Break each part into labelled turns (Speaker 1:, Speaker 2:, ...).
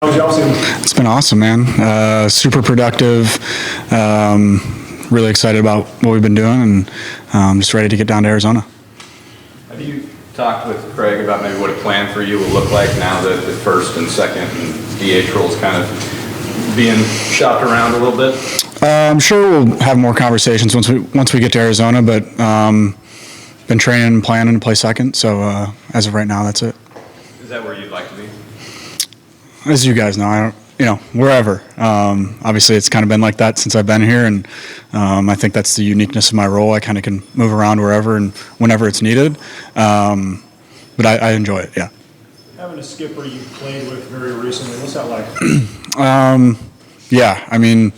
Speaker 1: How's your offseason?
Speaker 2: It's been awesome, man. Super productive. Really excited about what we've been doing, and just ready to get down to Arizona.
Speaker 3: Have you talked with Craig about maybe what a plan for you will look like now that the first and second and DH roles kind of being shopped around a little bit?
Speaker 2: I'm sure we'll have more conversations once we get to Arizona, but been training and planning to play second. So as of right now, that's it.
Speaker 3: Is that where you'd like to be?
Speaker 2: As you guys know, wherever. Obviously, it's kind of been like that since I've been here, and I think that's the uniqueness of my role. I kind of can move around wherever and whenever it's needed, but I enjoy it, yeah.
Speaker 1: Having a skipper you played with very recently, what's that like?
Speaker 2: Yeah, I mean,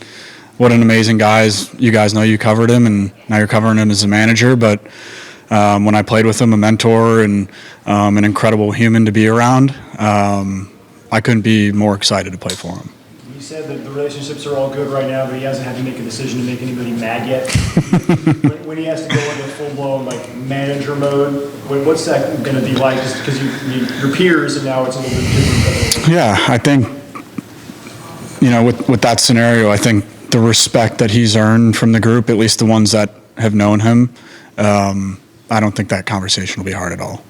Speaker 2: what an amazing guy. You guys know, you covered him, and now you're covering him as a manager, but when I played with him, a mentor and an incredible human to be around, I couldn't be more excited to play for him.
Speaker 1: You said that the relationships are all good right now, but he hasn't had to make a decision to make anybody mad yet. when he has to go into full-blown manager mode, what's that going to be like? Just because your peers, and now it's a little bit different.
Speaker 2: Yeah, I think with that scenario, I think the respect that he's earned from the group, at least the ones that have known him, I don't think that conversation will be hard at all.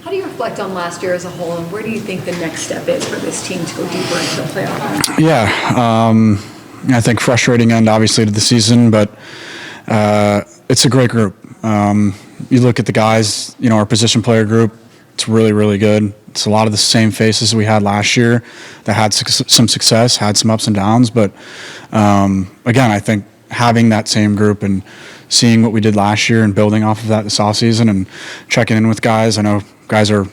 Speaker 4: How do you reflect on last year as a whole, and where do you think the next step is for this team to go deeper into the playoff?
Speaker 2: Yeah, I think frustrating end, obviously, to the season, but it's a great group. You look at the guys, our position player group, it's really, really good. It's a lot of the same faces we had last year that had some success, had some ups and downs, but again, I think having that same group and seeing what we did last year and building off of that this offseason and checking in with guys. I know guys are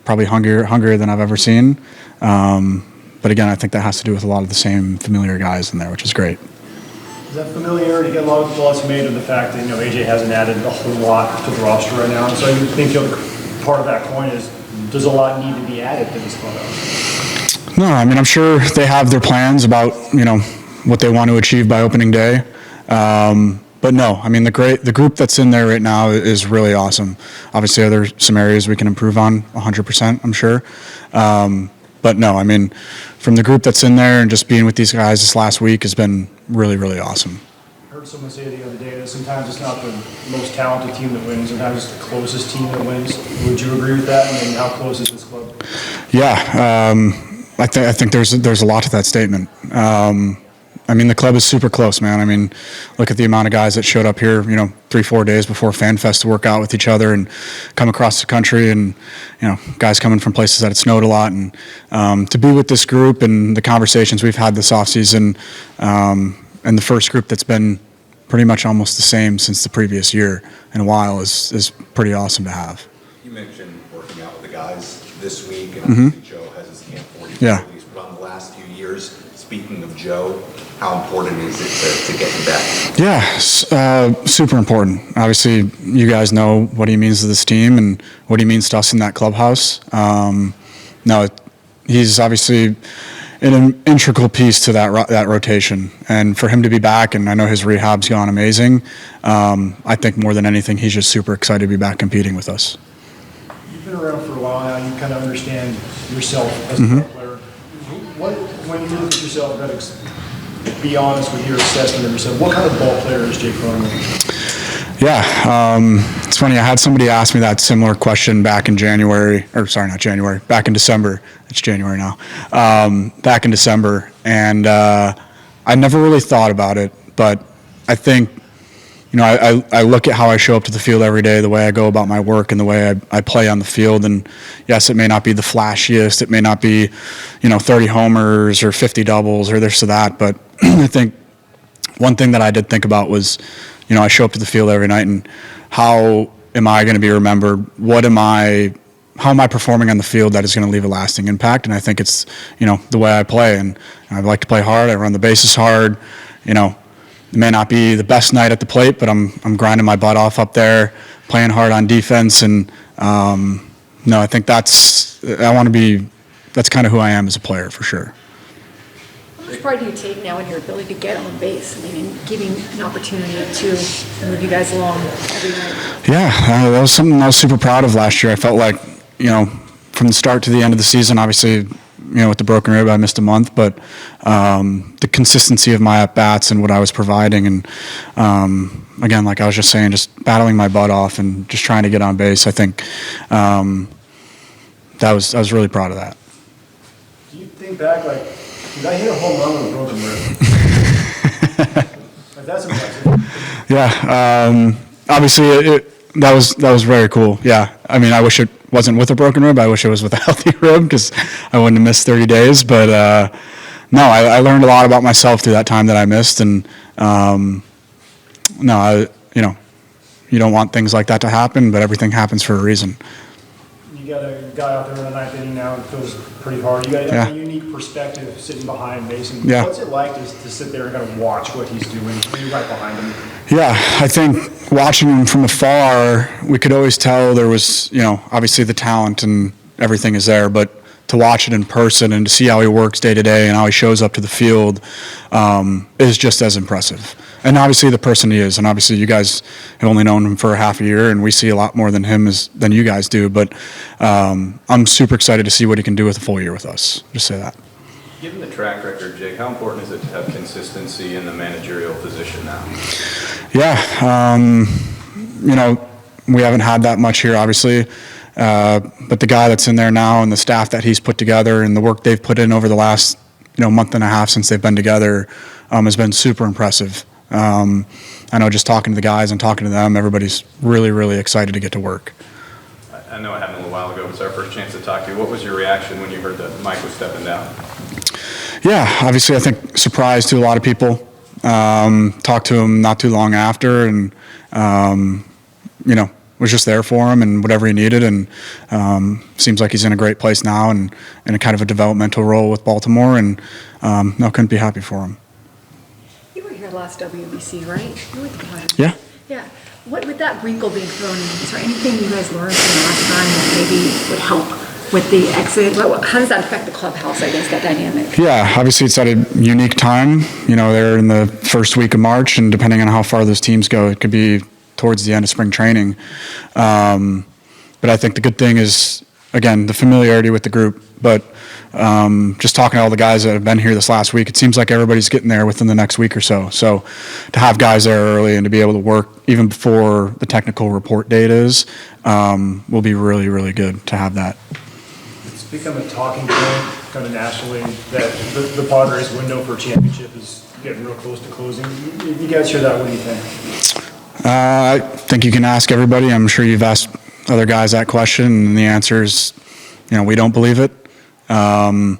Speaker 2: probably hungrier than I've ever seen. But again, I think that has to do with a lot of the same familiar guys in there, which is great.
Speaker 1: Is that familiarity get a lot of loss made of the fact that AJ hasn't added a whole lot to the roster right now? And so you think part of that coin is, does a lot need to be added to this clubhouse?
Speaker 2: No, I mean, I'm sure they have their plans about what they want to achieve by opening day. But no, I mean, the group that's in there right now is really awesome. Obviously, there are some areas we can improve on 100%, I'm sure. But no, I mean, from the group that's in there and just being with these guys this last week has been really, really awesome.
Speaker 1: I heard someone say the other day that sometimes it's not the most talented team that wins, sometimes it's the closest team that wins. Would you agree with that? And how close is this club?
Speaker 2: Yeah, I think there's a lot to that statement. I mean, the club is super close, man. I mean, look at the amount of guys that showed up here, 3-4 days before Fan Fest to work out with each other and come across the country, and guys coming from places that it snowed a lot, and to be with this group and the conversations we've had this offseason, and the first group that's been pretty much almost the same since the previous year in a while is pretty awesome to have.
Speaker 5: You mentioned working out with the guys this week, and obviously Joe has his camp 40 facilities, but on the last few years, speaking of Joe, how important is it to get him back?
Speaker 2: Yeah, super important. Obviously, you guys know what he means to this team and what he means to us in that clubhouse. No, he's obviously an integral piece to that rotation. And for him to be back, and I know his rehab's gone amazing, I think more than anything, he's just super excited to be back competing with us.
Speaker 1: You've been around for a while now. You kind of understand yourself as a ball player. When you look at yourself, be honest with your assessment of yourself. What kind of ball player is Jake Cronenworth?
Speaker 2: Yeah, it's funny. I had somebody ask me that similar question back in January, or sorry, not January, back in December. It's January now. Back in December, and I never really thought about it, but I think, I look at how I show up to the field every day, the way I go about my work and the way I play on the field. And yes, it may not be the flashiest. It may not be, 30 homers or 50 doubles or this or that. But I think one thing that I did think about was, I show up to the field every night, and how am I going to be remembered? How am I performing on the field that is going to leave a lasting impact? And I think it's, the way I play. And I like to play hard. I run the bases hard, It may not be the best night at the plate, but I'm grinding my butt off up there, playing hard on defense, and I think that's kind of who I am as a player for sure.
Speaker 4: How much pride do you take now in your ability to get on base? I mean, and giving an opportunity to move you guys along every night.
Speaker 2: Yeah, that was something I was super proud of last year. I felt like, from the start to the end of the season, obviously, with the broken rib, I missed a month, but the consistency of my at-bats and what I was providing, and again, like I was just saying, just battling my butt off and just trying to get on base, I think I was really proud of that.
Speaker 1: Do you think back, like, did I hit a home run with a broken rib? Like, that's impressive.
Speaker 2: Yeah, obviously that was very cool. Yeah, I mean, I wish it wasn't with a broken rib. I wish it was with a healthy rib because I wouldn't have missed 30 days. But no, I learned a lot about myself through that time that I missed, and no, you don't want things like that to happen, but everything happens for a reason.
Speaker 1: You got a guy out there in the ninth inning now, it feels pretty hard. You got a unique perspective sitting behind Mason.
Speaker 2: Yeah.
Speaker 1: What's it like to sit there and kind of watch what he's doing? You're right behind him.
Speaker 2: Yeah, I think watching him from afar, we could always tell there was, obviously the talent and everything is there, but to watch it in person and to see how he works day to day and how he shows up to the field is just as impressive. And obviously the person he is, and obviously you guys have only known him for a half a year, and we see a lot more than him than you guys do, but I'm super excited to see what he can do with a full year with us. Just say that.
Speaker 3: Given the track record, Jake, how important is it to have consistency in the managerial position now?
Speaker 2: Yeah, we haven't had that much here, obviously, but the guy that's in there now and the staff that he's put together and the work they've put in over the last month and a half since they've been together has been super impressive. I know just talking to the guys and talking to them, everybody's really, really excited to get to work.
Speaker 3: I know it happened a little while ago. It was our first chance to talk to you. What was your reaction when you heard that Mike was stepping down?
Speaker 2: Yeah, obviously I think surprise to a lot of people. Talked to him not too long after, and was just there for him and whatever he needed, and seems like he's in a great place now and in a kind of a developmental role with Baltimore, and couldn't be happy for him.
Speaker 4: You were here last WBC, right? You were with the Padres.
Speaker 2: Yeah.
Speaker 4: Yeah. What, with that wrinkle being thrown in, is there anything you guys learned from last time that maybe would help with the exit? How does that affect the clubhouse, I guess, that dynamic?
Speaker 2: Yeah, obviously it's at a unique time. They're in the first week of March, and depending on how far those teams go, it could be towards the end of spring training. But I think the good thing is, again, the familiarity with the group. But just talking to all the guys that have been here this last week, it seems like everybody's getting there within the next week or so. So to have guys there early and to be able to work even before the technical report date is will be really, really good to have that.
Speaker 1: It's become a talking point kind of nationally that the Padres window for championship is getting real close to closing. You guys hear that? What do you think?
Speaker 2: I think you can ask everybody. I'm sure you've asked other guys that question, and the answer is, we don't believe it. The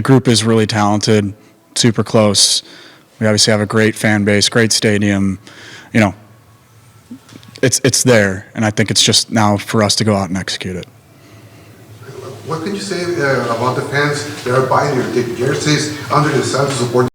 Speaker 2: group is really talented, super close. We obviously have a great fan base, great stadium. It's there, and I think it's just now for us to go out and execute it.
Speaker 6: What can you say about the fans that are buying your jerseys under the sun to support